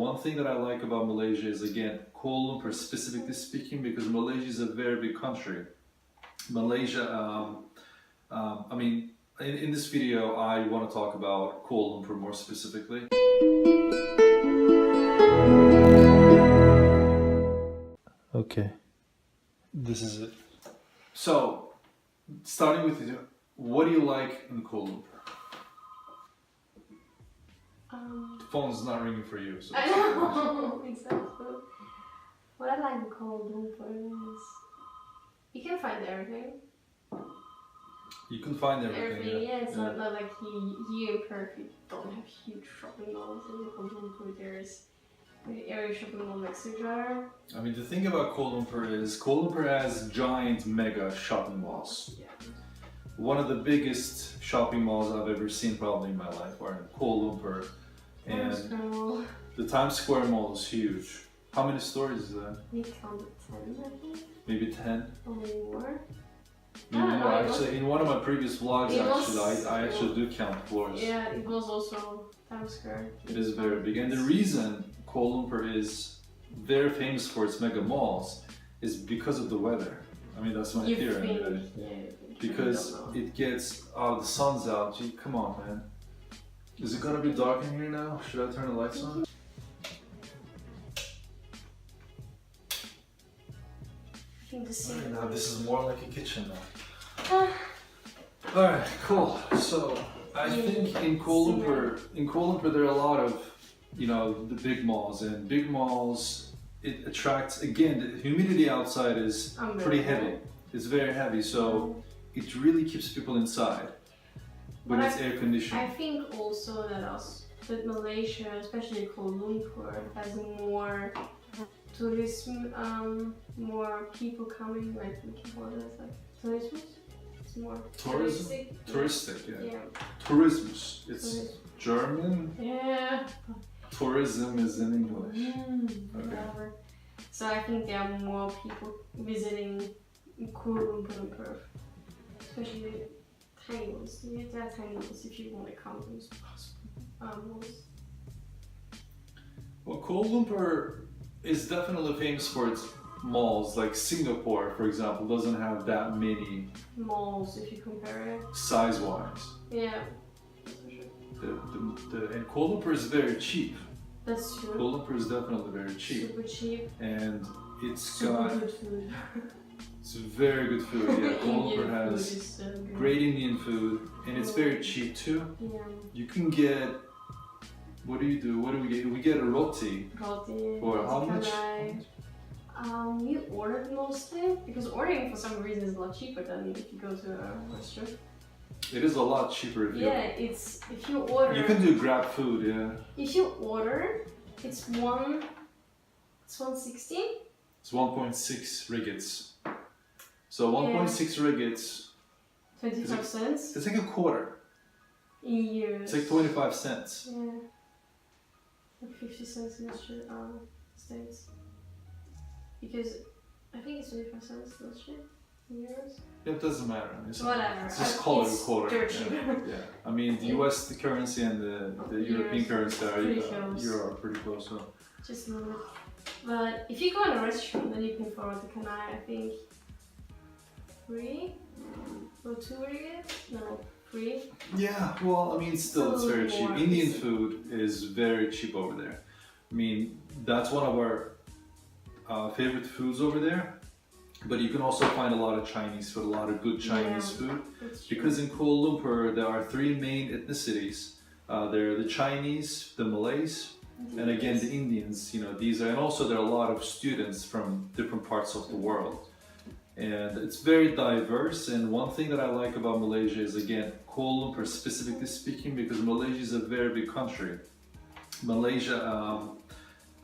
one thing that I like about Malaysia is, again, Kuala Lumpur specifically speaking, because Malaysia is a very big country. Malaysia, I mean, in this video, I want to talk about Kuala Lumpur more specifically. Okay, this is it. So, starting with you, what do you like in Kuala Lumpur? The phone's not ringing for you. So I know, exactly. What I like in Kuala Lumpur is you can find everything. You can find everything. Yeah, it's not like here in Perth you don't have huge shopping malls. In Kuala Lumpur there's the area shopping mall next to each other. I mean, the thing about Kuala Lumpur is Kuala Lumpur has giant mega shopping malls. Yeah. One of the biggest shopping malls I've ever seen probably in my life are in Kuala Lumpur. And the Times Square Mall is huge. How many stories is that? We counted 10, I think. Maybe 10? Or maybe more. Maybe more. Actually, in one of my previous vlogs, I actually do count floors. Yeah, it was also Times Square. It is very big. And the reason Kuala Lumpur is very famous for its mega malls is because of the weather. I mean, that's my theory. Because it gets, the sun's out. Gee, come on, man. Is it gonna be dark in here now? Should I turn the lights on? Now this is more like a kitchen now. Alright, cool. So I think in Kuala Lumpur there are a lot of, you know, the big malls, and big malls, it attracts, again, the humidity outside is pretty heavy. It's very heavy, so it really keeps people inside. But it's air conditioned. I think also that Malaysia, especially Kuala Lumpur, has more tourism, more people coming, like we can call it like tourism. It's more touristic, yeah. Tourismus. It's German. Yeah. Tourism is in English. Okay. Whatever. So I think there are more people visiting Kuala Lumpur and Perth, especially tiny ones. Yeah, there are tiny ones if you want to count those malls. Well, Kuala Lumpur is definitely famous for its malls. Like Singapore, for example, doesn't have that many malls if you compare it size-wise. Yeah. And Kuala Lumpur is very cheap. That's true. Kuala Lumpur is definitely very cheap. Super cheap. And it's got good food. It's very good food. Yeah, Kuala Lumpur has great Indian food, and it's very cheap too. Yeah. You can get. What do you do? What do we get? We get a roti. Roti. For how much? We ordered mostly because ordering for some reason is a lot cheaper than if you go to a restaurant. It is a lot cheaper if you. Yeah, it's if you order. You can do Grab food, yeah. If you order, it's 160. It's 1.6 ringgits. So 1.6 ringgits. 25 cents. It's like a quarter. In years. It's like 25 cents. Yeah. Like 50 cents in the States. Because I think it's 25 cents in Australia. Euros? It doesn't matter. Whatever. Just call it a quarter. Yeah. I mean, the US currency and the European currency are pretty close. So. Just a little bit. But if you go in a restaurant, then you can forward the kanai, I think 3 or 2 ringgit? No, 3. Yeah, well, I mean, still it's very cheap. Indian food is very cheap over there. I mean, that's one of our favorite foods over there. But you can also find a lot of Chinese food, a lot of good Chinese food. Because in Kuala Lumpur, there are 3 main ethnicities. There are the Chinese, the Malays, and again the Indians. You know, these are, and also there are a lot of students from different parts of the world. And it's very diverse. And one thing that I like about Malaysia is, again, Kuala Lumpur specifically speaking, because Malaysia is a very big country. Malaysia,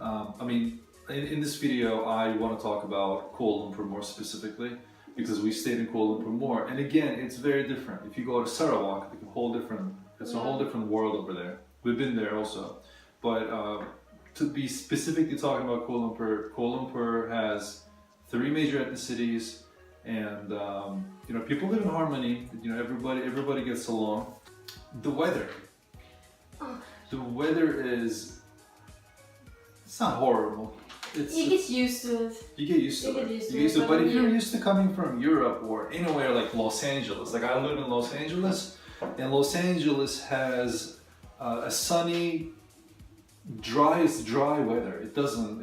I mean, in this video, I want to talk about Kuala Lumpur more specifically because we stayed in Kuala Lumpur more. And again, it's very different. If you go to Sarawak, it's a whole different world over there. We've been there also. But to be specifically talking about Kuala Lumpur has 3 major ethnicities, and you know, people live in harmony. You know, everybody gets along. The weather is It's not horrible. It's, You get used to it. you get used to You it. get used You to get used it, to it. But but if you're yeah. used to coming from Europe or anywhere like Los Angeles, like I live in Los Angeles, and Los Angeles has a sunny, dry weather.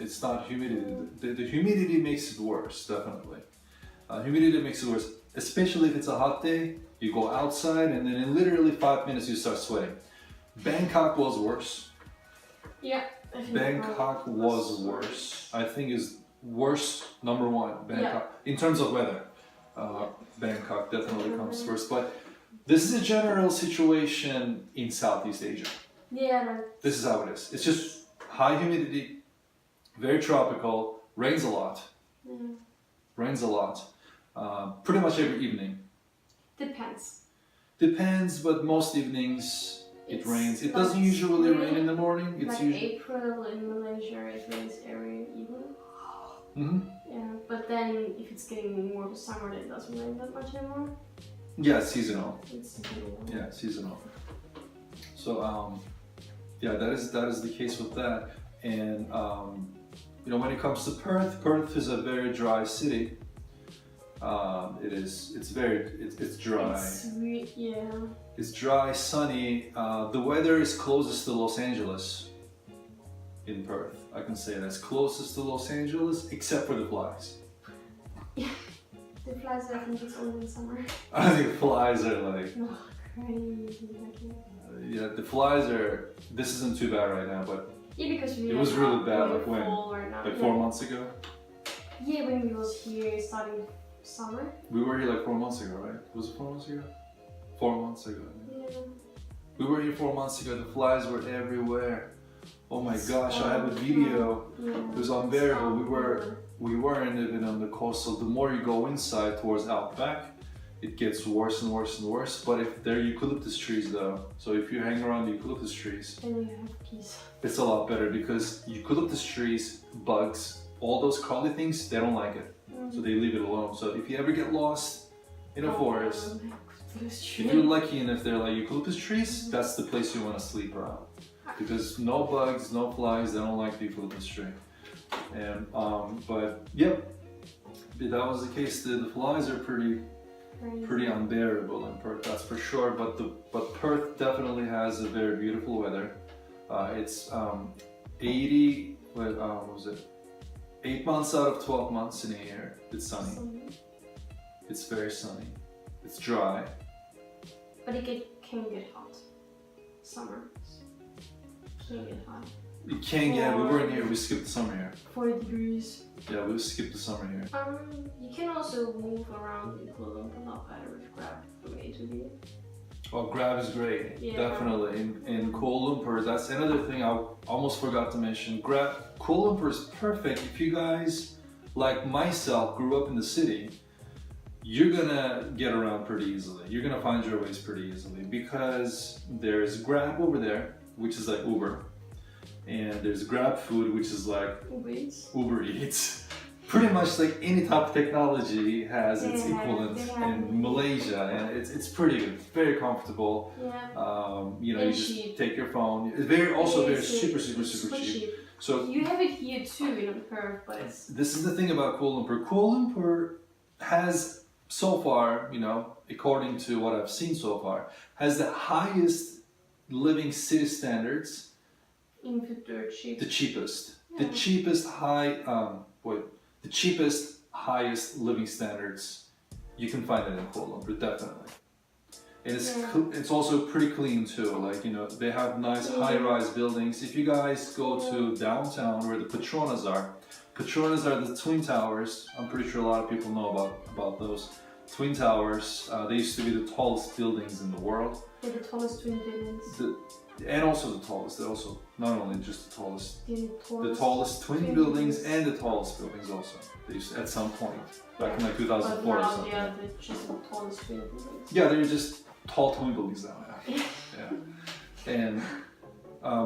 It's not humidity. The humidity makes it worse, definitely. Humidity makes it worse, especially if it's a hot day. You go outside and then in literally 5 minutes you start sweating. Bangkok was worse. Yeah. I think Bangkok was worse. I think is worse number one. Bangkok in terms of weather. Bangkok definitely comes first. But this is a general situation in Southeast Asia. Yeah. This is how it is. It's just high humidity, very tropical, rains a lot. Rains a lot. Pretty much every evening. Depends, but most evenings it rains. It doesn't usually rain in the morning. It's like usually April in Malaysia, it rains every evening. Mm-hmm. Yeah, but then if it's getting more of a summer, then it doesn't rain that much anymore. Yeah, seasonal. It's seasonal. Yeah, seasonal. So yeah, that is the case with that. And you know, when it comes to Perth, Perth is a very dry city. It's dry. It's dry, sunny. The weather is closest to Los Angeles in Perth. I can say that's closest to Los Angeles, except for the flies. Yeah, the flies, I think it's only in summer. I think flies are like... Oh, crazy. yeah, the flies are... This isn't too bad right now, but yeah, because it was really bad, like when? Right now. Like 4 months ago? Yeah, when we was here starting summer. We were here like 4 months ago, right? Was it 4 months ago? 4 months ago. Yeah. We were here 4 months ago, the flies were everywhere. Oh my gosh, I have a video. Yeah. It was unbearable. We weren't even on the coast, so the more you go inside towards outback, it gets worse and worse and worse. But if there are eucalyptus trees though, so if you hang around the eucalyptus trees, then you have peace. it's a lot better because eucalyptus trees, bugs, all those crawly things, they don't like it. So they leave it alone. So if you ever get lost in a forest, if you're lucky enough they're like eucalyptus trees, that's the place you want to sleep around. Because no bugs, no flies, they don't like the eucalyptus tree. And but yep, that was the case. The flies are pretty unbearable in Perth, that's for sure. But Perth definitely has a very beautiful weather. It's 80. What was it? 8 months out of 12 months in a year, it's sunny. It's very sunny. It's dry. But it can get hot. Summer can get hot. It can get. We weren't here. We skipped the summer here. 40 degrees. Yeah, we skipped the summer here. You can also move around in Kuala Lumpur a lot better with Grab from A to B. Oh, Grab is great. Yeah. Definitely. In Kuala Lumpur, that's another thing I almost forgot to mention. Kuala Lumpur is perfect if you guys, like myself, grew up in the city. You're gonna get around pretty easily. You're gonna find your ways pretty easily because there's Grab over there, which is like Uber, and there's Grab Food, which is like Uber Eats. Pretty much like any type of technology has its equivalent in Malaysia, and it's pretty good. It's very comfortable. Yeah. You know, you just take your phone. It's very super cheap. So you have it here too in Perth, but this is the thing about Kuala Lumpur. Kuala Lumpur has so far, you know, according to what I've seen so far, has the highest living city standards. The cheapest. Yeah. The cheapest, highest living standards. You can find it in Kuala Lumpur, definitely. And it's also pretty clean too. Like, you know, they have nice high-rise buildings. If you guys go to downtown where the Petronas are the twin towers. I'm pretty sure a lot of people know about those twin towers. They used to be the tallest buildings in the world. Yeah, the tallest twin buildings. And also the tallest. They're also not only just the tallest. The tallest twin buildings and the tallest buildings also. They used to, at some point back in like 2004 or something. Yeah, they're just the tallest twin buildings. Yeah, they're just tall twin buildings now. Yeah. And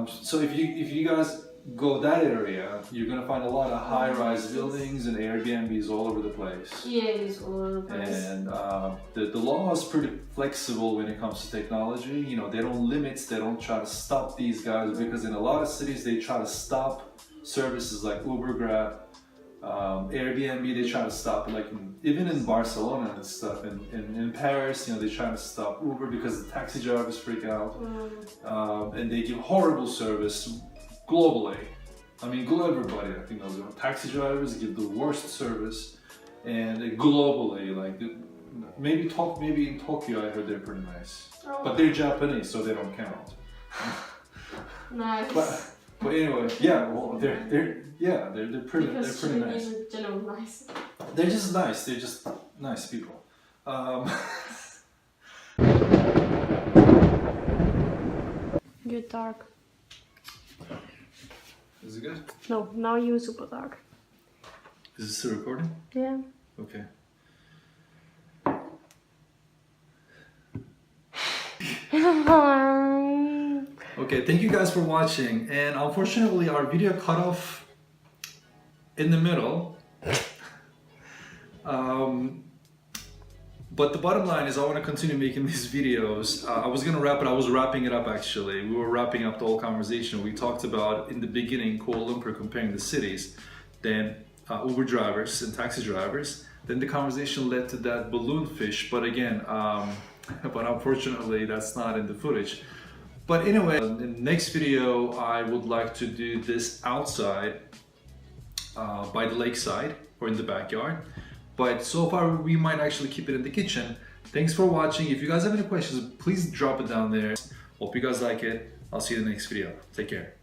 so if you guys go that area, you're gonna find a lot of high-rise buildings and Airbnbs all over the place. Yeah, it is all over the place. And the law is pretty flexible when it comes to technology. You know, they don't try to stop these guys because in a lot of cities they try to stop services like Uber, Grab, Airbnb, they try to stop it. Like even in Barcelona and stuff, in Paris, you know, they try to stop Uber because the taxi drivers freak out, and they give horrible service globally. I mean, everybody, I think those taxi drivers give the worst service, and globally, like maybe in Tokyo, I heard they're pretty nice, but they're Japanese, so they don't count. Nice. But anyway, yeah, well, they're pretty nice. In general, nice. They're just nice. They're just nice people. You're dark. Is it good? No, now you're super dark. Is this still recording? Yeah. Okay. Okay, thank you guys for watching. And unfortunately, our video cut off in the middle. But the bottom line is I want to continue making these videos. I was going to wrap it. I was wrapping it up actually. We were wrapping up the whole conversation. We talked about in the beginning Kuala Lumpur comparing the cities, then Uber drivers and taxi drivers. Then the conversation led to that balloon fish. But again, but unfortunately that's not in the footage. But anyway, in the next video I would like to do this outside by the lakeside or in the backyard. But so far we might actually keep it in the kitchen. Thanks for watching. If you guys have any questions, please drop it down there. Hope you guys like it. I'll see you in the next video. Take care.